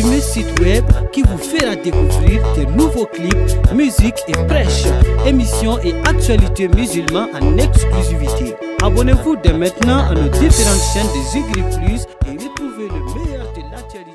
premier site web qui vous fera découvrir de nouveaux clips, musique et prêches, émissions et actualités musulmanes en exclusivité. Abonnez-vous dès maintenant à nos différentes chaînes de Zigri Plus et retrouvez le meilleur de l'actualité.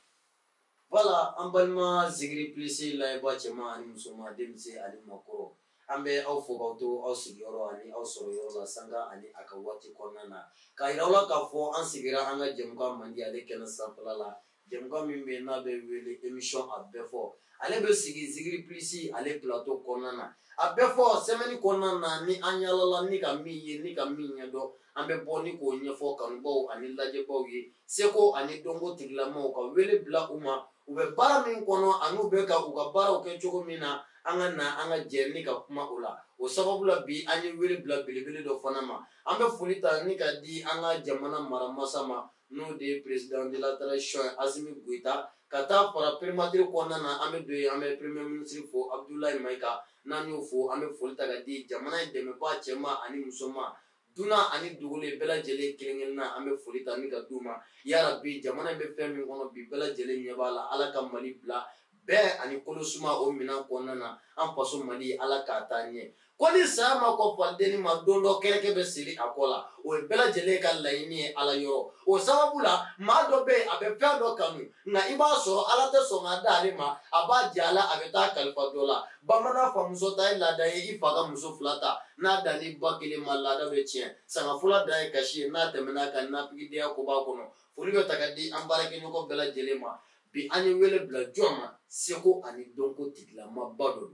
Voilà, en balma Zigri Plus la boîtement ani musoma demse ali makoro. Ambe au fogato au sigoro ani au soroyo la sanga ani akawati konana. Ka iraula ka fo an sigira anga jemka mandi ale kena sampala jemka mimbe na be wele émission abefo. Ale be sigi Zigri Plus ale plateau konana. Abefo semaine konana ni anyalala ni ka miye ni ka minya do. Ambe boni ko nyefo kanbo ani laje bogi. Seko ani dongo tiglamo ka wele bla uma ube bara min kono anu be ka uga bara o ke chogo mina anga na anga jerni ka kuma ula o sababu la bi anyi wele bla bilibili do fanama ambe fulita ni ka di anga jamana maramasa ma no de president de la transition Azimi Goita kata para primature kona na ambe do ambe premier ministre fo Abdoulaye Maika nanyo fo ambe fulita ka di jamana deme ba chema ani musoma duna ani dugule bela jele kilingena ambe fulita ni ka duma ya rabbi jamana be femi kono bi bela jele nyebala ala ka mali bla be ani kolosuma o mina konana an paso mali ala ka tanye koni sama ko faldeni ma dondo kereke be siri akola o bela jele ka layini ala yoro o sababula ma do be abe fendo kanu na iba so ala te so ngada ma aba jala abe ta kalfa dola bamana fa muso tay la dai ifaga muso flata na dani bakile malada be chien sanga fula dai kashi na temena kan na pigidia ko ba kono furigo takadi ambarake nyoko bela jele ma bi ani wele bla joma seko ani donko tigla ma bado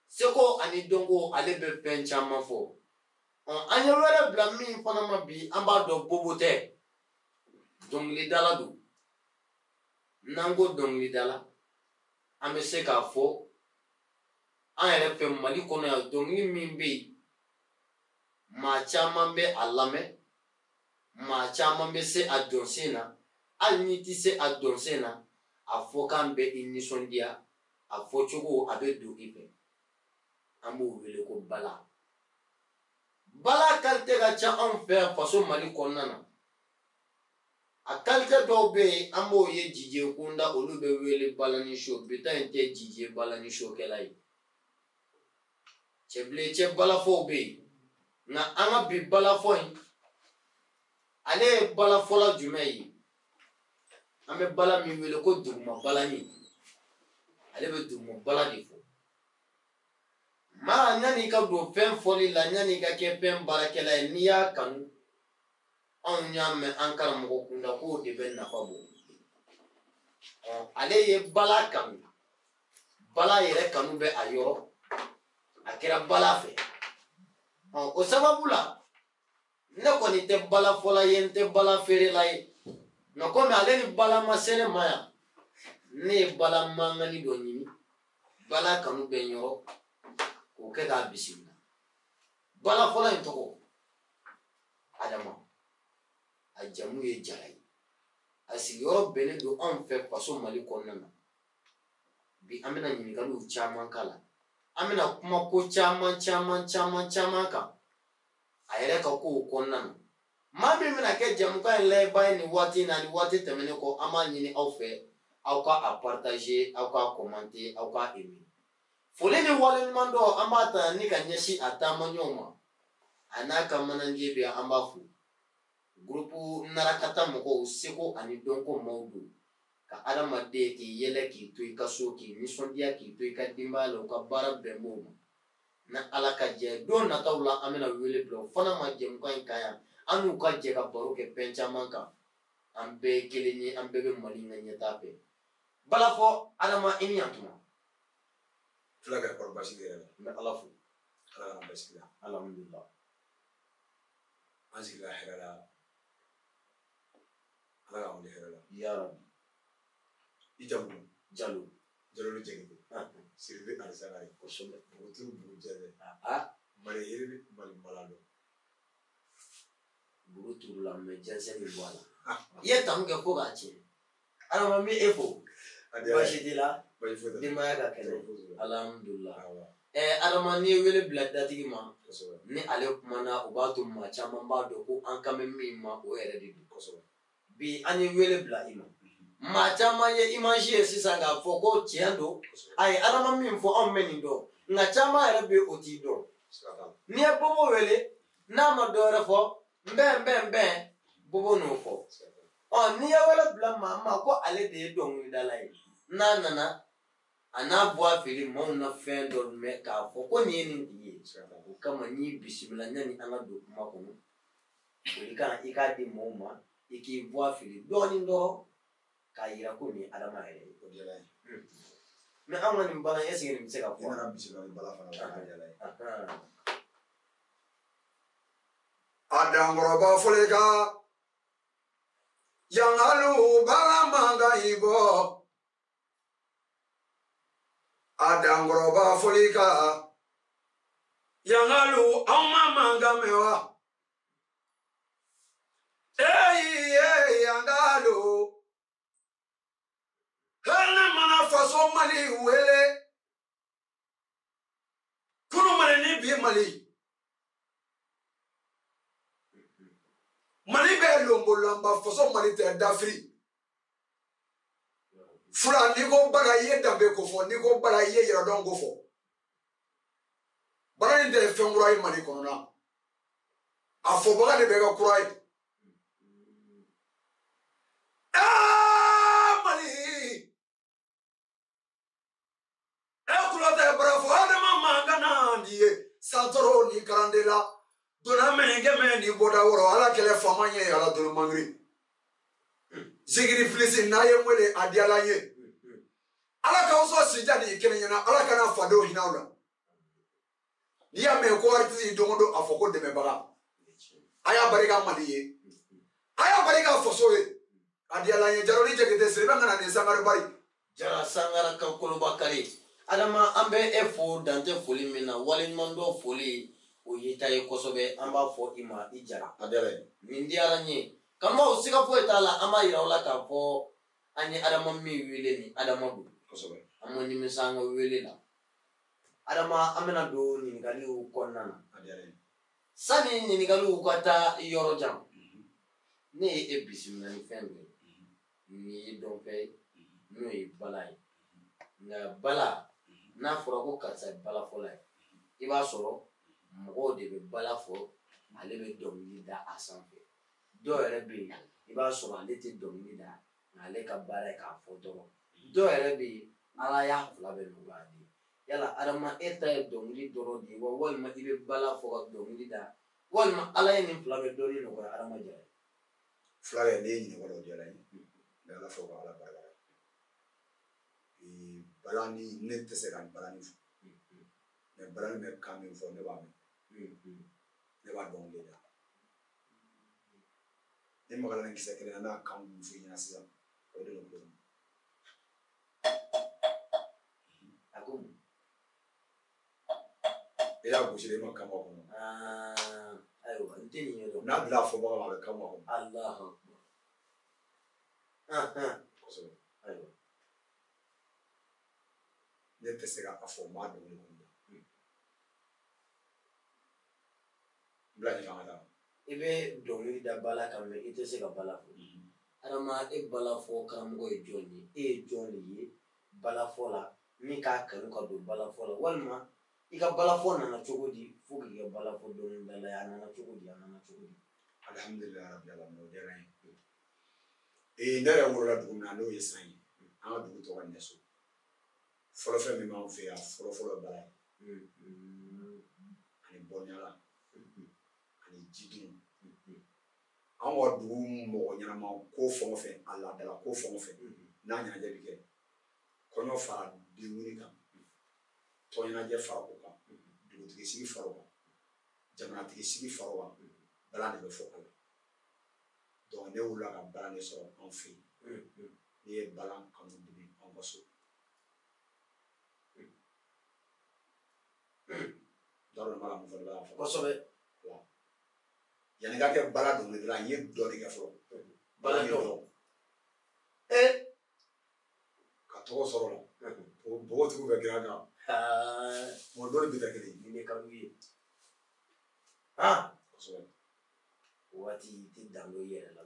seko ani donko ale be pencha ma fo ani wele bla min fana ma bi amba do bobote dongli dala do nango dongli dala ame se ka fo an yɛrɛ fɛ mali kɔnɔ yan dɔnkili min bɛ yen maa caman bɛ a lamɛn maa caman bɛ se a dɔnsen na hali n'i tɛ se a dɔnsen na a fɔ k'an bɛ i nisɔndiya a fɔ cogo a bɛ don i fɛ an b'o wele ko bala bala kalite ka ca anw fɛ yan faso mali kɔnɔna na a kalite dɔw bɛ yen an b'o ye jije kunda olu bɛ wele balani so bi ta in tɛ jije balani so kɛla ye cɛbile cɛ balafɔw bɛ yen nka an ka bi balafɔ in ale ye balafɔla jumɛn ye an bɛ bala min wele ko duguma balani ale bɛ duguma bala de fɔ maa yanni i ka don fɛn fɔli la yanni i ka kɛ fɛn baarakɛla ye n'i y'a kanu anw y'a mɛn an karamɔgɔ kunda k'o de bɛ nafa bɔ ale ye bala kanu bala yɛrɛ kanu bɛ a yɔrɔ a kɛra bala fɛ o sababu la ne kɔni tɛ bala fɔla ye n tɛ bala feerela ye nka komi ale ni bala ma se ne ma yan ne ye bala mankanni dɔ ɲini bala kanu bɛ n yɔrɔ k'o kɛ k'a bisimila bala fɔla in tɔgɔ Adama a jamu ye Jara ye a sigiyɔrɔ bɛnnen don anw fɛ faso Mali kɔnɔna na bi an bɛna ɲininkaliw caman k'a la an bɛna kuma ko caman kan a yɛrɛ ka kow kɔnɔna na maa min bɛna kɛ jamukan in layɛba ye nin waati in na ni waati tɛmɛnen kɔ an b'a ɲini aw fɛ aw ka a partager aw ka commenter aw ka aimer foli ni waleɲuman dɔ an b'a ta ni ka ɲɛsin a taamaɲɔgɔnw ma a n'a ka manajɛ bɛ an b'a fo groupe narakata mɔgɔw seko ani dɔnko maaw don ka adamaden k'i yɛlɛ k'i to i ka so k'i nisɔndiya k'i to i ka denbaya la u ka baara bɛn b'o ma na ala ka jɛ don nataw la an bɛna wele bila o fana ma jɛmukan in kan yan an n'u ka jɛ ka baro kɛ fɛn caman kan an bɛɛ ye kelen ye an bɛɛ bɛ Mali ka ɲɛtaa fɛ bala fɔ Adama i ni yantuma fila ka kɔrɔ basi tɛ yɛrɛ n bɛ ala fo ala ka basi la alhamdulillah an sigila hɛrɛ la ala ka wuli hɛrɛ la ya rabbi i jamu Jalo Jalo jɛgɛ siribe alisala ye kosɛbɛ bugutu bugu jɛgɛ mali yiri mali mala dɔn buru turu la mɛ jɛnsɛn bɛ bɔ a la i ye tanu kɛ fo k'a tiɲɛ Adama n bɛ e fo baasi t'i la denbaya ka kɛnɛ alhamdulillah Adama n'i ye wele bila datigi ma ni ale kumana o b'a to maa caman b'a dɔn ko an kan bɛ min ma o yɛrɛ de don bi an ye wele bila i ma maa caman ye image ye sisan k'a fɔ ko tiɲɛ don ayi adama min fɔ anw bɛ nin dɔn nka caman yɛrɛ bɛ o t'i dɔn n'i ye bobo wele n'a ma dɔ wɛrɛ fɔ nbɛn bobo n'o fɔ n'i ye wɛrɛ bila maa ma ko ale de ye dɔnkilidala ye n'a nana a n'a bɔ a feere maaw na fɛn dɔ mɛn k'a fɔ ko nin ye nin tigi ye o kama n'i bisimila yanni an ka don kuma kɔnɔ foli kan i k'a di maaw ma i k'i bɔ a feere dɔɔnin dɔrɔn k'a yira ko nin ye adama yɛrɛ ye o diyara ye mɛ an ka nin bala est ce que nin bɛ se ka fɔ i nana bisimila ni bala fana o diyara ye a dankɔrɔba fɔli kan yangalu bala man kan i bɔ a dankɔrɔba fɔli kan yangalu aw ma mankan mɛn wa yangalu hɛrɛ mana faso Mali wele kunu Mali ni bi Mali bɛ lombolamba faso Mali tɛ dafiri fula n'i ko bala i ye danbe ko fɔ n'i ko bala i ye yɛrɛdɔn ko fɔ bala in tɛ fɛn kura ye Mali kɔnɔna a fɔbaga de bɛ kɛ kura ye Mali kulɔtɛ barafɔ adama mankan na di ye santoro ni karandela donna mɛnkɛmɛ ni bɔda wɔrɔ ala kɛlɛ fama ye ala dolo mangiri zigiri filisi n'a ye wele a diyala ye ala k'aw sɔn sija ni kɛnɛ ɲɛna ala kana fadenw hinɛ aw la n'i y'a mɛn ko artiste don o don a fɔ ko dɛmɛbaga a y'a barika Mali ye a y'a barika faso ye a diyala ye jaro ni jɛgɛtɛ siri bɛ kana nin sangare bari jara sangara ka koloba kari adama an bɛ e fo dantɛ foli min na waleɲuman dɔ foli o ye ta ye kosɛbɛ an b'a fɔ i ma i jara a diyara ye nin diyara n ye kanubaw siga foyi t'a la an b'a yira aw la k'a fɔ an ye adama min wele nin adama don kosɛbɛ an ma nimisa an ka wele la adama an bɛna don ɲininkaliw kɔnɔna na a diyara ye sani ɲininkaliw ka taa yɔrɔ jan ne ye e bisimila ni fɛn dɔ ye nin ye dɔnfɛn ye n'o ye bala ye nka bala n'a fɔra ko karisa ye bala fɔla ye i b'a sɔrɔ mɔgɔw de bɛ bala fɔ ale bɛ dɔnkili da a sanfɛ dɔw yɛrɛ bɛ yen i b'a sɔrɔ ale tɛ dɔnkili da nka ale ka baara ye k'a fɔ dɔrɔn dɔw yɛrɛ bɛ yen ala y'a fila bɛ nɔgɔya de yala adama e ta ye dɔnkili dɔrɔn de ye wa walima i bɛ bala fɔ ka dɔnkili da walima ala ye nin fila bɛ dɔɔnin nɔgɔya adama jara ye fila ye ne ye ɲininkali o diyara ye n bɛ ala fɔ ka ala barika bala ni ne tɛ se ka bala ni fɔ mɛ bala ni bɛ kan min fɔ ne b'a mɛn ne b'a dɔnkili da ni magala ni kisɛ kelen na n'a kan min fɔ i ɲɛna sisan o de don ko a ko e y'a gosi de e ma kan bɔ kɔnɔ ayiwa n tɛ nin ye dɔn n'a bila fɔbaga ma a bɛ kan bɔ kɔnɔ alahu kosɛbɛ ayiwa ne tɛ se ka fɔ maa dɔnkili kɔnɔ bila ɲɛ kan ka taa i bɛ dɔnkili da bala kan mɛ i tɛ se ka bala fɔ adama e bala fɔ karamɔgɔ ye jɔn ye e ye jɔn de ye bala fɔ la min k'a kanu ka don bala fɔ la walima i ka bala fɔ nana cogo di fo k'i ka bala fɔ dɔnkilidala ye a nana cogo di alhamdulilayi rabi alamin o diyara n ye ne yɛrɛ wolola dugu min na n'o ye san ye an ka dugu tɔgɔ Nɛso fɔlɔ fɛn min b'anw fɛ yan fɔlɔ bala ye ani bɔɲala ani jidun anw ka dugu mɔgɔ ɲɛnama ko fɛn o fɛn a laadala ko fɛn o fɛn n'a ɲɛnajɛ bɛ kɛ kɔɲɔ fara denkundi kan tɔɲɛnajɛ fara o kan dugutigi sigi fara o kan jamanatigi sigi fara o kan bala de bɛ fɔ a la donc ne wulila ka bala de sɔrɔ anw fɛ yen ne ye bala kanu dimi anw ka so dɔrɔn bala mun fɔli bala fɔ kosɛbɛ yanni ka kɛ bala dɔnkilidala n ye dɔɔnin kɛ fɔlɔ bala dɔn ka tɔgɔ sɔrɔ la npogotigiw bɛ girin a kan mɔgɔ dɔɔnin bɛ tɛ kelen nin de ka d'u ye kosɛbɛ waati i tɛ dan dɔ i yɛrɛ la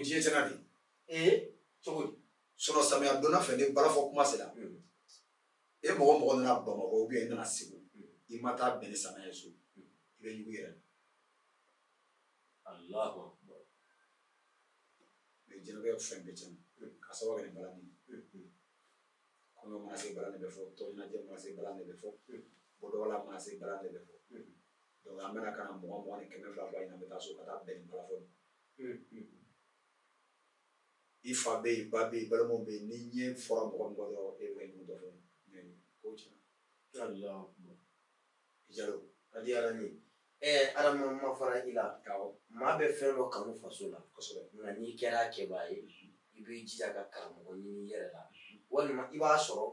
diɲɛ tɛna de cogo di samiya donna fɛ ni balafɔ kuma sera e mɔgɔ nana Bamakɔ ou bien i nana Segu i ma taa bɛn ni samiya ye so i bɛ yugu yɛrɛ Allahu Akbar mais jɛnɛbɛ fɛn bɛɛ tiɲɛna k'a sababu kɛ ni balani kɔɲɔ mana se balani bɛ fɔ tɔɲɛnajɛ mana se balani bɛ fɔ bɔdɔgɔla mana se balani bɛ fɔ donc an bɛna ka na 20 ni 100 fila in na an bɛ taa so ka taa bɛn ni balafɔ i fa bɛ yen ba bɛ yen balimaw bɛ yen ni ɲɛ fɔra mɔgɔ min kɔ dɔrɔn e bɛ ɲugu dɔ fɛ mais ko tiɲɛna Allahu Akbar Jalo a diyara n ye adama ma fara i la maa bɛ fɛn dɔ kanu faso la kosɛbɛ nka n'i kɛra kɛbaa ye i b'i jija ka karamɔgɔ ɲini i yɛrɛ la walima i b'a sɔrɔ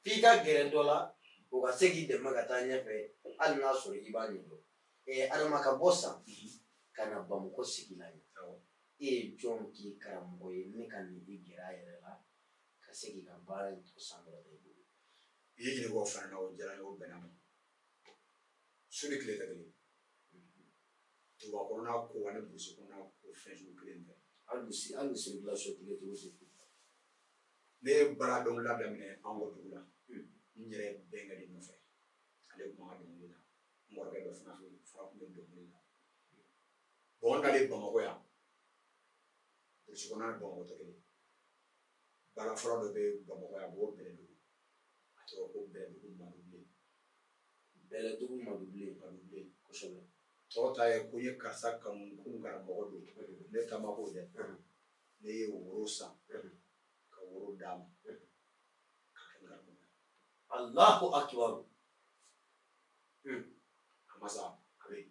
f'i ka gɛrɛ dɔ la o ka se k'i dɛmɛ ka taa ɲɛfɛ hali n'a sɔrɔ i b'a ɲɛdɔn adama ka bɔ san ka na Bamakɔ sigi la ye e ye jɔn k'i karamɔgɔ ye ne ka nin i gɛrɛ a yɛrɛ la ka se k'i ka baara in to san dɔ i bolo i ye ɲininka o fana na o diyara n ye o bɛnna ma su ni tile tɛ kelen duguba kɔnɔna ko ani burusi kɔnɔna ko fɛn sugu kelen tɛ hali circulation tigɛ cogo tɛ ne ye baara dɔnkilida daminɛ an ka dugu la n yɛrɛ bɛnkɛ de nɔfɛ ale tun ka dɔnkili la n kɔrɔkɛ dɔ fana fara tun bɛ dɔnkili la bon n nalen Bamakɔ yan burusi kɔnɔna ni Bamakɔ tɛ kelen baara fɔlɔ dɔ bɛ Bamakɔ yan a b'o Bɛlɛdugu a tɔgɔ ko Bɛlɛdugu Madubilen Bɛlɛdugu Madubilen kosɛbɛ tɔw ta ye ko n ye karisa kanu ko n karamɔgɔ don ne taama k'o dɛ ne ye woro san ka woro d'a ma ka kɛ n karamɔgɔ Allahu Akbar a ma sa a bɛ yen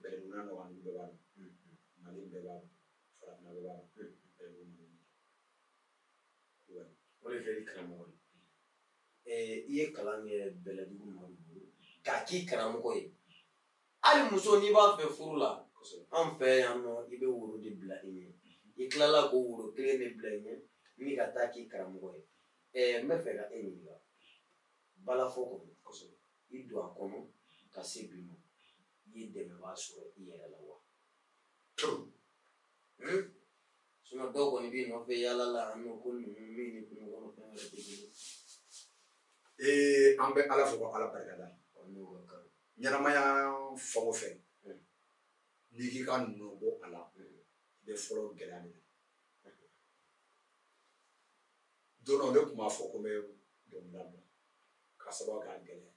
Bɛlɛdugu n'a ɲɔgɔn bɛɛ b'a dɔn Mali bɛɛ b'a dɔn farafinna bɛɛ b'a dɔn Bɛlɛdugu o de kɛra i karamɔgɔ ye i ye kalan kɛ Bɛlɛdugu Madubilen k'a k'i karamɔgɔ ye hali muso n'i b'a fɛ furu la an fɛ yan nɔ i bɛ woro de bila i ɲɛ i tilala k'o woro kelen de bila i ɲɛ ni ka taa k'i karamɔgɔ ye n bɛ fɛ ka e ɲininka balafɔ kɔnɔ i don a kɔnɔ ka se bi ma i ye dɛmɛbaa sɔrɔ i yɛrɛ la wa dɔw kɔni b'i nɔfɛ yala la an n'o ko ninnu min ni kungo kɔnɔ fɛn wɛrɛ tɛ kelen an bɛ Ala fo ka Ala barikada ɲɛnamaya fɛn o fɛn n'i k'i ka nɔbɔ a la i bɛ fɔlɔ gɛlɛya de la don dɔ ne tun b'a fɔ ko n bɛ dɔnkilida bila k'a sababu k'a gɛlɛya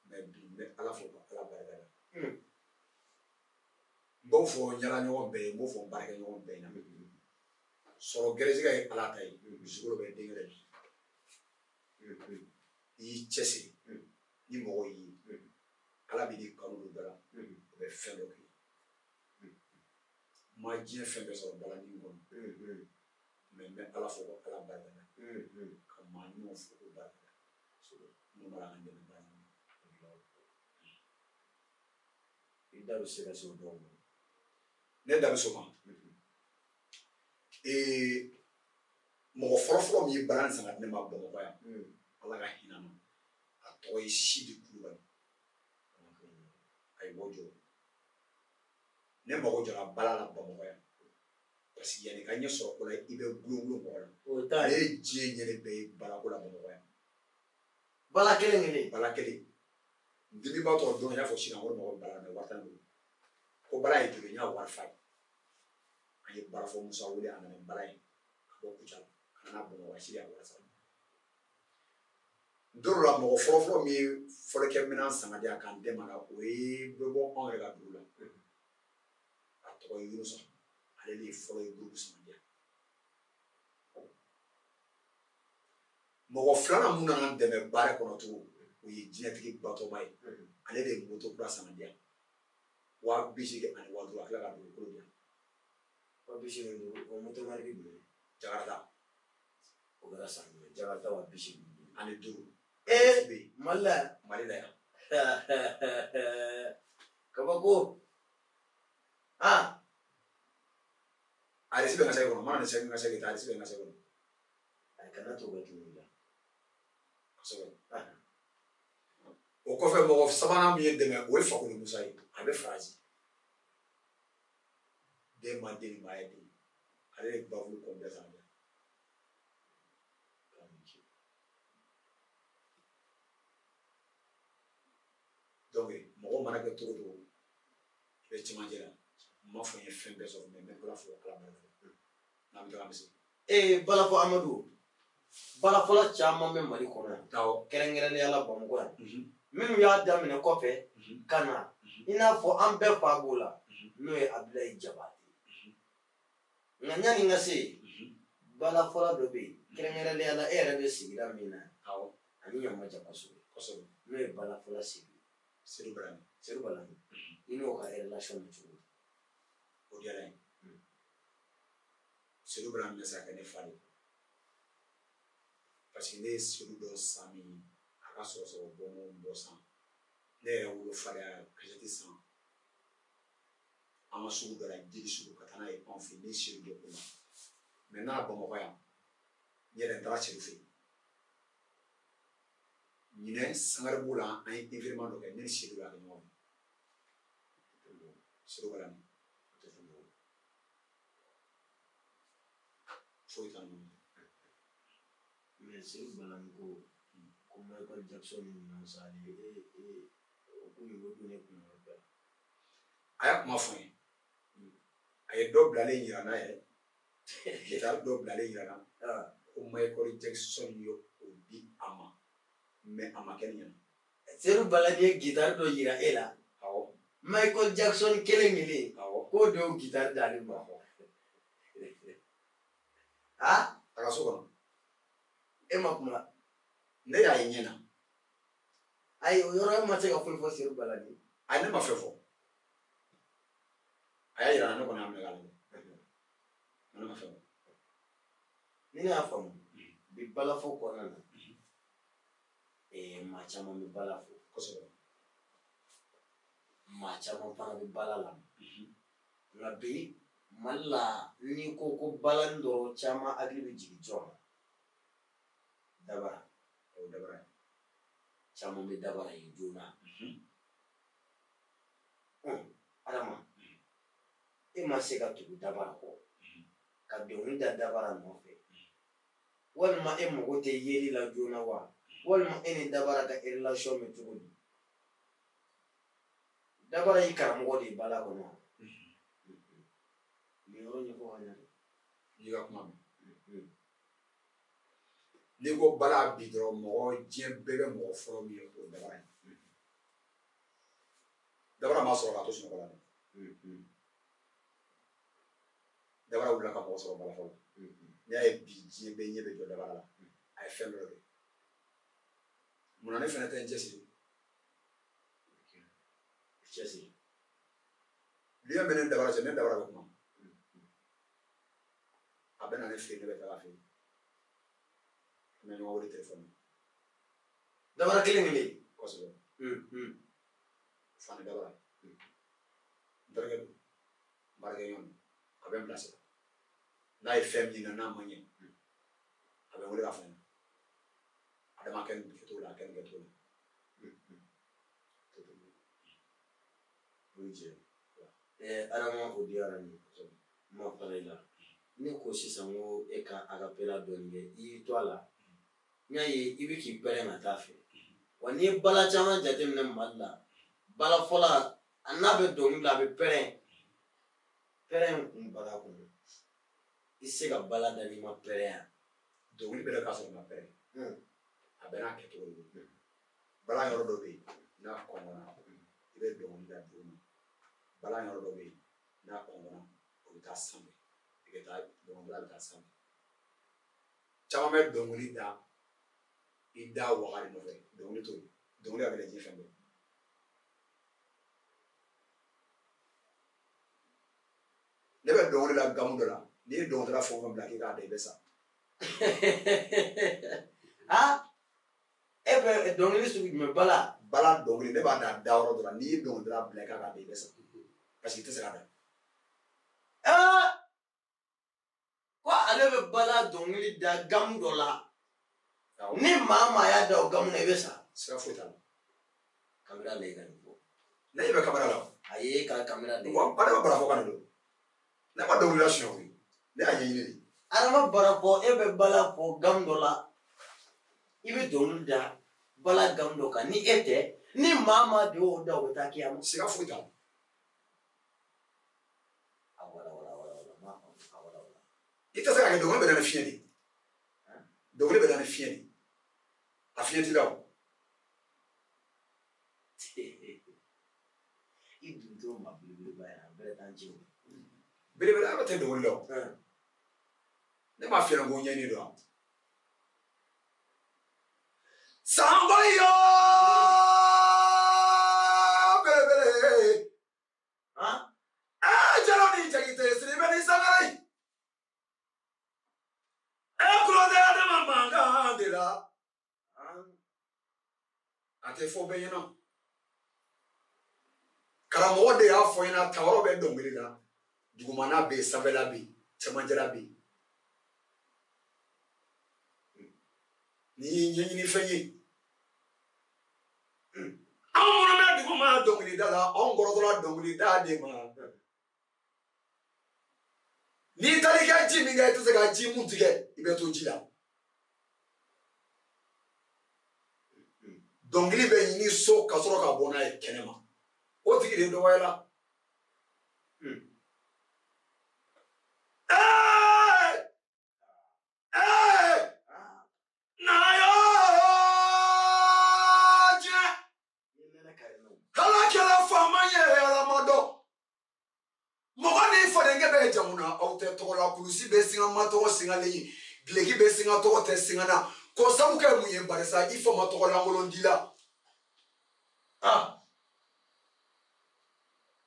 mais bi n bɛ Ala fo ka Ala barikada n b'o fɔ n ɲɛnaɲɔgɔn bɛɛ ye n b'o fɔ n baarakɛɲɔgɔn bɛɛ ɲɛna sɔrɔ gɛrɛsɛgɛ ye Ala ta ye dusukolo bɛ den yɛrɛ bi i y'i cɛsiri ni mɔgɔ y'i ye Ala bɛ n'i kanu don dɔ la o bɛ fɛn dɔ kɛ n ma diɲɛ fɛn bɛɛ sɔrɔ balani kɔnɔ mais n bɛ Ala fo ka Ala barikada ka maa ɲumanw fo k'u barikada minnu b'a la ka n dɛmɛ baara in na i da bɛ se ka se o dɔw ma ne da bɛ so ma mɔgɔ fɔlɔfɔlɔ min ye baara in san ka di ne ma Bamakɔ yan Ala ka hinɛ ma a tɔgɔ ye Sidi Kulubali a ye bɔ jɔ ne mago jɔra bala la Bamakɔ yan parce que yanni ka ɲɛ sɔrɔ ko la i bɛ gulon mɔgɔ la ale ye diɲɛ ɲɛ bɛɛ ye balako la Bamakɔ yan bala kelen n dimibaatɔ don n y'a fɔ sisan ko mɔgɔ bɛ bala mɛ wari t'an bolo ko bala ye joli n y'a wari fa ye an ye balafɔ Musa wele a nana bala ye ka bɔ Kucala ka na Bamakɔ a sigi a wari sara don dɔ la mɔgɔ fɔlɔfɔlɔ min ye fɔlikɛminɛn san ka di a kan dɛmɛ la o ye bɛ bɔ anw yɛrɛ ka dugu la a tɔgɔ ye Yunusa ale de ye fɔlɔ ye gurupu san ka di yan mɔgɔ filanan mun nana n dɛmɛ baara kɔnɔ tugun o ye diɲɛtigi Batɔma ye ale de ye moto kura san ka di yan 250 ani 500 a tila ka dugukolo di yan 250 o moto marque bɛ Jakarta o kɛra san jumɛn Jakarta 250 ani 5 Mali la yan kabako Arisi bɛ n ka sɛgɛ kɔnɔ mana ni sɛgɛ n ka sɛgɛ ta Arisi bɛ n ka sɛgɛ kɔnɔ kana to ka tunu la kosɛbɛ o kɔfɛ mɔgɔ sabanan min ye dɛmɛ o ye Fakoli Musa ye a bɛ Faransi den ma den ba ye den ale ye bafulu kɔnpilɛ sanfɛ donc mɔgɔ mana kɛ cogo o cogo i bɛ cɛmancɛ la n m'a fɔ n ye fɛn bɛɛ sɔrɔ mɛ n bɛ bala fɔ ala barika n'an bɛ taga misi balafɔ amadu balafɔla caman bɛ mali kɔnɔ yan kɛrɛnkɛrɛnnenya la bamakɔ yan minnu y'a daminɛ kɔfɛ ka na i n'a fɔ an bɛɛ fa b'o la n'o ye Abilayi Jabate nka ɲani n ka se yen balafɔla dɔ bɛ yen kɛrɛnkɛrɛnnenya la e yɛrɛ bɛ sigida min na ani ɲamaja kosɛbɛ n'o ye balafɔla Sedu Balani i n'o ka relation bɛ cogo di o diyara n ye Sedu Balani bɛ se ka kɛ ne fa de parce que ne ye Sedu dɔ san min a ka sɔgɔsɔgɔ bɔ san ne yɛrɛ wolo fariya kasɛti san an ka sugu dɔ la jeli sugu ka taa n'a ye anw fɛ ne Sedu dɔ ko ma mɛ n'a Bamakɔ yan n yɛrɛ n taara Sedu fɛ ɲinɛ Sangare b'o la an ye événement dɔ kɛ ne ni Sedu y'a kɛ ɲɔgɔn fɛ Sedu Balani foyi t'an ɲɔgɔn cɛ mais Sedu Balani ko Michael Jackson ninnu sa de o ko nin ko don ne kun yɔrɔ bɛɛ a y'a kuma fɔ n ye a ye dɔ bilalen yira n'a yɛrɛ guitare dɔ bilalen yira na ko Michael Jackson ye o di a ma mais a ma kɛ ne ɲɛna Sedu Balani ye guitare dɔ yira e la Michael Jackson kelen k'o de y'o guitare d'ale ma a taga so kɔnɔ e ma kuma ne y'a ye ɲɛna ayi o yɔrɔ e ma se ka foyi fɔ Sedu Balani a ye ne ma fɛn fɔ a y'a yira na ne kɔni y'a minɛ k'a lajɛ ne ma fɛn fɔ ni ne y'a faamu bi balafɔ kɔnɔna na maa caman bɛ bala fɔ kosɛbɛ maa caman fana bɛ bala la nka bi Mali la n'i ko bala dɔrɔn caman hakili bɛ jigin jɔn na dabara o dabara caman bɛ dabara ye joona Adama e ma se ka tugu dabara kɔ ka dɔnkili da dabara nɔfɛ walima e mago tɛ yeli la joona wa walima e ni dabara ka relation bɛ cogo di dabara y'i karamɔgɔ de ye bala kɔnɔ nin yɔrɔ ɲɛfɔ ka ɲɛ dɛ n'i ka kuma mɛn n'i ko bala bi dɔrɔn mɔgɔ diɲɛ bɛɛ bɛ mɔgɔ fɔlɔ min ye o ye dabara ye dabara m'a sɔrɔ k'a to sunɔgɔ la dɛ dabara wulila ka mɔgɔ sɔrɔ bala fɔlɔ n'i y'a ye bi diɲɛ bɛɛ ɲɛ bɛ jɔ dabara la a ye fɛn dɔ kɛ munna ne fana tɛ n cɛsiri liya bɛ ne dabara cɛ ne dabara bɛ kuma a bɛ na ne fɛ yen ne bɛ taga fɛ yen n bɛ ɲɔgɔn wele telefɔni dabara kelen kosɛbɛ fani dabara n terikɛ don n baarakɛɲɔgɔn don a bɛ n bilasira n'a ye fɛn min na n'a ma ɲɛ a bɛ n wele k'a fɔ n ɲɛna adama kɛ nin kɛcogo la a kɛ nin kɛcogo la o ye tiɲɛ Adama o diyara n ye n ma fara i la ne ko sisan ko e ka acapella dɔɔnin kɛ i y'i to a la n y'a ye i bɛ k'i pɛrɛn ka taa fɛ wa n'i ye bala caman jateminɛ Mali la bala fɔla a n'a bɛ dɔnkili la a bɛ pɛrɛn kun baga kɔnɔ i se ka bala da n'i ma pɛrɛn yan dɔnkili bɛ k'a sɔrɔ ma pɛrɛn a bɛ n'a kɛcogo de don bala yɔrɔ dɔ bɛ yen n'a kɔngɔna i bɛ dɔnkili da dugu ma bala yɔrɔ dɔ bɛ yen n'a kɔngɔna o bɛ taa sanfɛ i bɛ taa dɔnkilida bɛ taa sanfɛ caman bɛ dɔnkili da i da waga de nɔfɛ dɔnkili to yen dɔnkili a bɛ lajɛ fɛn bɛɛ ne bɛ dɔnkili la gamu dɔ la n'i ye dɔnkilidala fɛn o fɛn bila k'i k'a da i bɛ sa e bɛ dɔnkili sugu jumɛn bala dɔnkili ne b'a da yɔrɔ dɔ la n'i ye dɔnkilidala bila i k'a da i bɛ sa parce que i tɛ se k'a da ko ale bɛ bala dɔnkili da gamu dɔ la ni maa y'a da o gamu na i bɛ sa sira foyi t'a la kamera la i ka nin fɔ ne bɛ kamera la a ye ka kamera la wa ale bɛ bala fɔ ka ne don ne ma dɔnkilida siɲɛ koyi ne y'a ɲɛɲini de. Adama bara fɔ e bɛ bala fɔ gam dɔ la i bɛ dɔnkili da bala gam dɔ kan ni e tɛ ni maa ma de o da o bɛ taa kiyama. Siga foyi t'a la. I tɛ se ka kɛ dɔnkili bɛ na ni fiɲɛ de ye. Dɔnkili bɛ na ni fiɲɛ de ye. A fiɲɛ t'i la o. I dun t'o ma belebeleba ye a bɛɛ t'an ci o. Belebeleba tɛ dɔnkili la o. Ne m'a fiyɛ ko ɲɛɲini dɔn. Sango yo belebele. Jalo ni jagite siribe ni sangare. Kulote adama manga de la. A tɛ fɔ bɛɛ ɲɛna. Karamɔgɔ de y'a fɔ ɲɛna tayɔrɔ bɛ dɔnkili la. Dugumana bɛ yen, sanfɛla bɛ yen, cɛmancɛla bɛ yen. Ni ye ɲɛɲini fɛn ye. Anw minnu bɛ duguma dɔnkilida la, anw kɔrɔtɔla dɔnkilida de ma. N'i taara i ka ji min kɛ, i tɛ se ka ji mun tigɛ, i bɛ to ji la. Dɔnkili bɛ ɲini so ka sɔrɔ ka bɔ n'a ye kɛnɛma. O tigi de dɔgɔyala. Jamuna aw tɛ tɔgɔ la kulusi bɛ singa ma tɔgɔ singalen ye gileki bɛ singa tɔgɔ tɛ singana ko sabu kɛ mun ye barisa i fa ma tɔgɔ lankolon di la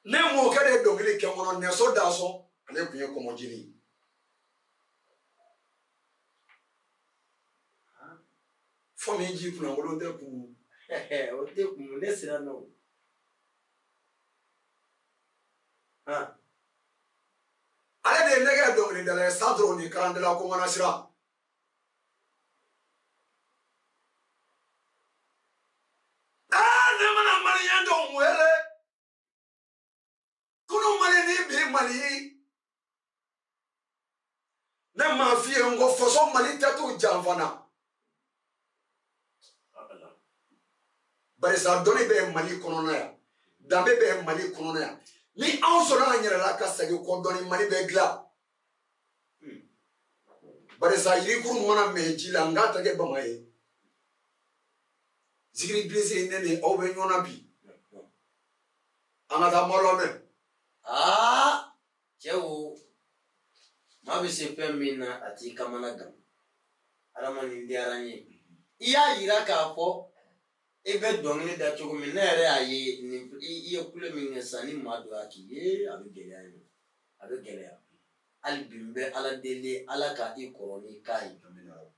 ne mɔkɛ de ye dɔnkili kɛ kɔnɔ nɛso da sɔn ale tun ye kɔmɔjiri fɔ min ji kunnakolon tɛ kun o tɛ kun ne sira n'o ale de ye ne kɛ dɔnkilidala ye san dɔrɔn ni karandala ko mana sira ne mana maliyɛn dɔw wele kunu mali ni bi mali ne m'a f'i ye n ko faso mali tɛ t'u janfana barisa dɔnni bɛ mali kɔnɔna yan danbe bɛ mali kɔnɔna yan ni anw sɔnna an yɛrɛ la ka segin kɔ dɔɔni mali bɛ dilan barisa yirikuru mana mɛn ji la n k'a tɛ kɛ bama ye zikiri bilisi ne ni aw bɛ ɲɔgɔn na bi an ka taa maaw lamɛn cɛ o maa bɛ se fɛn min na a t'i kamana gan adama nin diyara n ye i y'a yira k'a fɔ i bɛ dɔnkili da cogo min ne yɛrɛ y'a ye i ye kule min kɛ sisan ni maa dɔ y'a k'i ye a bɛ gɛlɛya ye a bɛ gɛlɛya hali bi n bɛ ala deli ala ka i kɔrɔ ni k'a ye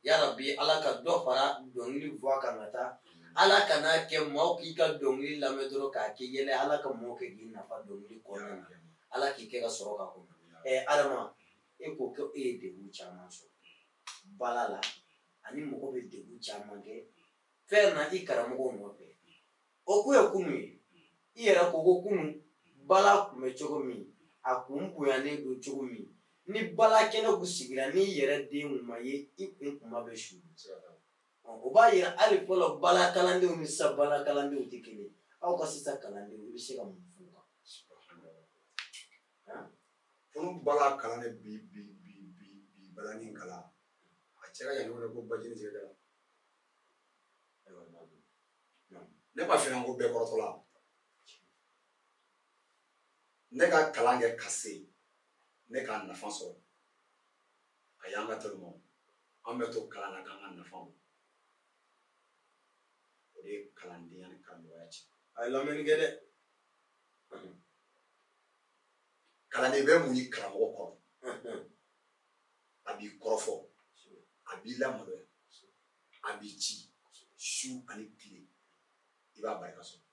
yarabi ala ka dɔ fara dɔnkili bɔ kan ka taa ala kana kɛ maaw k'i ka dɔnkili lamɛn dɔrɔn k'a kɛ yɛlɛ ala ka maaw kɛ k'i nafa dɔnkili kɔnɔna na ala k'i kɛ ka sɔrɔ ka kɔnɔ adama e ko ko e ye degun caman sɔrɔ bala la ani mɔgɔ bɛ degun caman kɛ fɛn na i karamɔgɔw nɔfɛ o kun ye kunun ye i yɛrɛ ko ko kunun bala kun bɛ cogo min a kun bonyanen don cogo min ni bala kɛnɛ kun sigira n'i yɛrɛ den ma ye i kun kuma bɛ su o b'a yira hali fɔlɔ bala kalandenw ni sisan bala kalandenw tɛ kelen aw ka sisan kalandenw i bɛ se ka mun f'u kan funu bala kalan ne bi bala ni kalan a cɛ ka yan ko bajini cɛ da ne ma fɛn ko bɛɛ kɔrɔtɔla ne ka kalan kɛ ka se ne k'a nafa sɔrɔ a y'an ka telimaw an bɛ to kalan na k'an ka nafa o de ye kalandenya ni karamɔgɔya cɛ a ye lamɛnni kɛ dɛ kalanden bɛ mun ni karamɔgɔ kɔrɔ a b'i kɔrɔfɔ a b'i lamaloya a b'i ci su ani tile i b'a barika sɔrɔ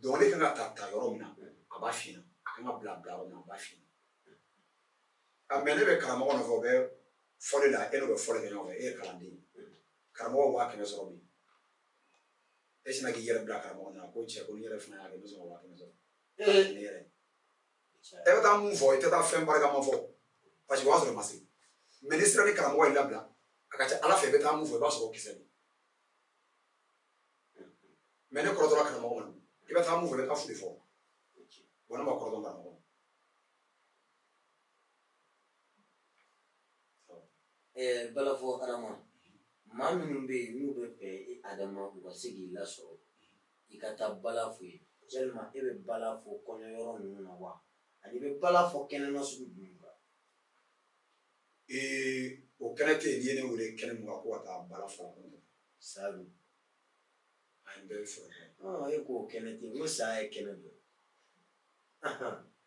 dɔnkili kan ka ta yɔrɔ min na a b'a f'i ɲɛna a kan ka bila yɔrɔ min na a b'a f'i ɲɛna mɛ ne bɛ karamɔgɔ nɔfɛ o bɛ fɔli la e n'o bɛ fɔli kɛ ɲɔgɔn fɛ e ye kalanden ye karamɔgɔ 500 sɔrɔ bi e sina k'i yɛrɛ bila karamɔgɔ na ko cɛ ko ni yɛrɛ fana y'a kɛ ne sɔrɔ 500 sɔrɔ bɛ taa mun fɔ i tɛ taa fɛn barikama fɔ parce que o y'a sɔrɔ i ma se mais ni sera ni karamɔgɔ ye labila a ka ca ala fɛ i bɛ taa mun fɔ i b'a sɔrɔ o kisɛ don mais ne kɔrɔtɔla karamɔgɔ ma i bɛ taa mun fɔ i bɛ taa fili fɔ bon ne ma kɔrɔtɔ karamɔgɔ balafɔ adama maa minnu bɛ yen n'u bɛ fɛ adama u ka se k'i lasɔrɔ i ka taa bala fo ye yalima e bɛ bala fo kɔɲɔyɔrɔ ninnu na wa ani bɛ bala fɔ kɛnɛ nasugu jumɛn kan o kɛnɛ tɛ yen n'i ye ne wele kɛnɛ mun kan ko ka taa bala fɔ kɔnɔ sabu a ye bɛɛ sɔrɔ e ko kɛnɛ tɛ yen n ko saya ye kɛnɛ dɔ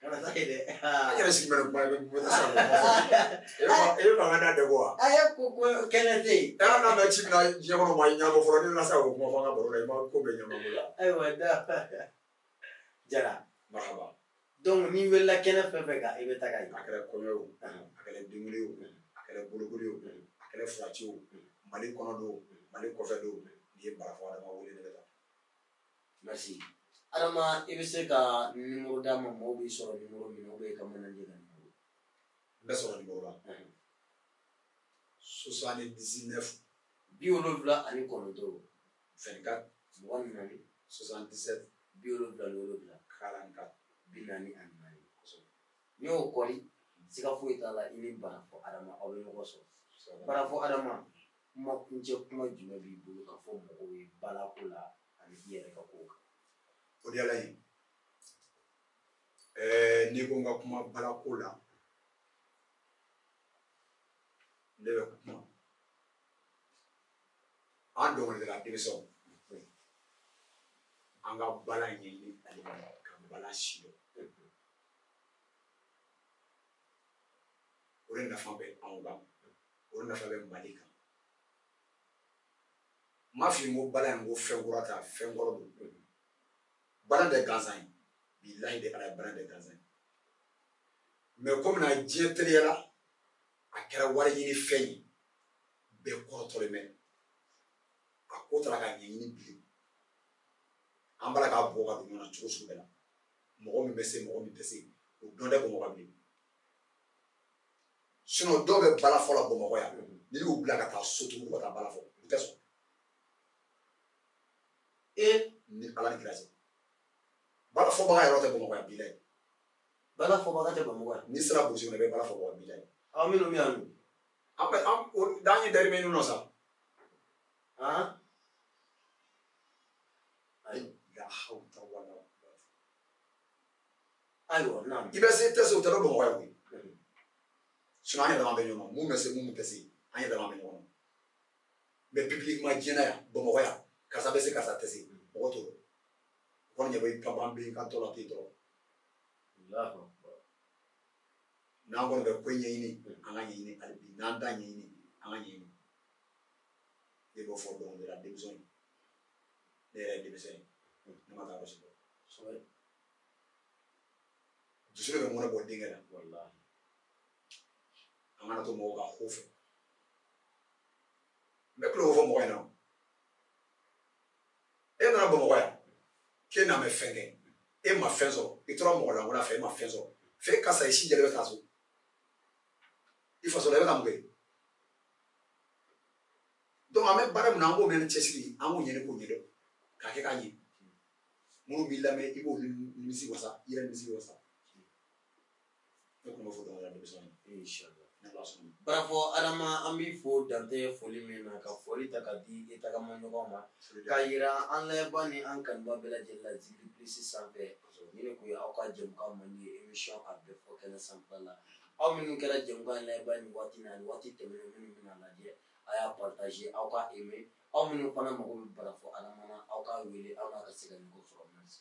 kana taa ye dɛ a yɛrɛ sigi bɛ kuma i bɛ taa sɔrɔ e bɛ mankan da dɛ wa a ye ko kɛnɛ tɛ yen n'a mɛ ci mina diɲɛ kɔnɔ maa ɲɛnabɔ fɔlɔ ne nana se k'o kuma fɔ an ka baro la i ma ko bɛɛ ɲɛnabɔ la ayiwa da jara marhaba donc n'i wulila kɛnɛ fɛn fɛn kan i bɛ taga yen a kɛra kɔɲɔ ye o a kɛra denguli ye o a kɛra bolokoli ye o a kɛra furaci ye o mali kɔnɔ don mali kɔfɛ don n'i ye barafɔ adama wele ne bɛ taa merci adama i bɛ se ka numéro d'a ma mɔgɔw b'i sɔrɔ numéro min na ou bien i ka manager ka numéro n bɛ sɔrɔ numéro la 79 79 24 24 77 74 44 44 n'i y'o kɔri siga foyi t'a la i ni barafɔ adama aw bɛ ɲɔgɔn sɔrɔ barafɔ adama kuma kuncɛ kuma jumɛn b'i bolo ka fɔ mɔgɔw ye balako la ani i yɛrɛ ka kow kan o de yala ye n'i ko n ka kuma balako la ne bɛ kuma an dɔnkilidala denmisɛnw an ka bala ɲɛɲini ale ka bala sidɔn o de nafa bɛ anw kan o de nafa bɛ mali kan n m'a f'i ye n ko bala in ko fɛn kura tɛ fɛn kɔrɔ don bala tɛ gansan ye bilahi de ala ye bala tɛ gansan ye mais komi na diɲɛ teliyala a kɛra wari ɲini fɛn ye bɛɛ kɔrɔtɔlen bɛ a ko taara ka ɲɛɲini bilen an bala k'a bɔ ka don ɲɔgɔn na cogo sugu bɛɛ la mɔgɔ min bɛ se mɔgɔ min tɛ se o dɔn tɛ bamakɔ bilen sinon dɔw bɛ bala fɔ la bamakɔ yan n'i y'u bila ka taa sotigiw ka taa bala fɔ u tɛ sɔn ni ala ni kira cɛ bala fɔbaga yɛrɛ tɛ bamakɔ yan bilayi bala fɔbaga tɛ bamakɔ yan n'i sera burusi kɔnɔ i bɛ bala fɔbaga bilayi aw minnu bɛ yan nɔ d'an ye dayirimɛ ɲini nɔ sa ayiwa naam i bɛ se tɛ se o tɛ dɔ bamakɔ yan koyi sinon an yɛrɛ dama bɛ ɲɔgɔn na mun bɛ se mun tɛ se an yɛrɛ dama bɛ ɲɔgɔn na mais publiquement diɲɛ na yan bamakɔ yan karisa bɛ se karisa tɛ se mɔgɔ t'o dɔn o kɔni ɲɛ bɛ an bɛ kan tɔ la ten dɔrɔn n'an kɔni bɛ ko ɲɛɲini an ka ɲɛɲini hali bi n'an t'a ɲɛɲini an ka ɲɛɲini ne b'o fɔ dɔnkilidala denmisɛnw ye ne yɛrɛ ye denmisɛn ye ne ma taa yɔrɔ si dɔn dusu bɛ mɔnɛ bɔ denkɛ la an kana to mɔgɔw ka ko fɛ n bɛ tulo fɔ mɔgɔ in na e nana bamakɔ yan k'e n'a mɛ fɛn kɛ e ma fɛn sɔrɔ i tora mɔgɔ lankolon fɛ e ma fɛn sɔrɔ f'e karisa i si jɛlen bɛ taa so i faso la i bɛ taa mun kɛ donc an bɛ baara min na an b'o mɛn cɛsiri an b'o ɲini k'o ɲɛdɔn k'a kɛ k'a ɲɛ minnu b'i lamɛn i b'olu nimisi wasa i yɛrɛ nimisi wasa ne tun b'o fɔ dɔnkilidala denmisɛnw ye inshallah barafɔ adama an b'i fo dantɛ foli min na ka foli ta ka di i tagamaɲɔgɔn ma k'a yira an layɛba ni an kanuba bɛɛ lajɛlen la Zigiri Plus sanfɛ ni ne kun ye aw ka jɛmukan man di émission a bɛɛ fɔ kɛnɛ sanfɛla la aw minnu kɛra jɛmukan layɛba ni waati na ni waati tɛmɛnen minnu bɛna lajɛ a y'a partager aw ka aimer aw minnu fana mago bɛ barafɔ adama na aw k'a wele aw n'a ka se ka ɲɔgɔn sɔrɔ merci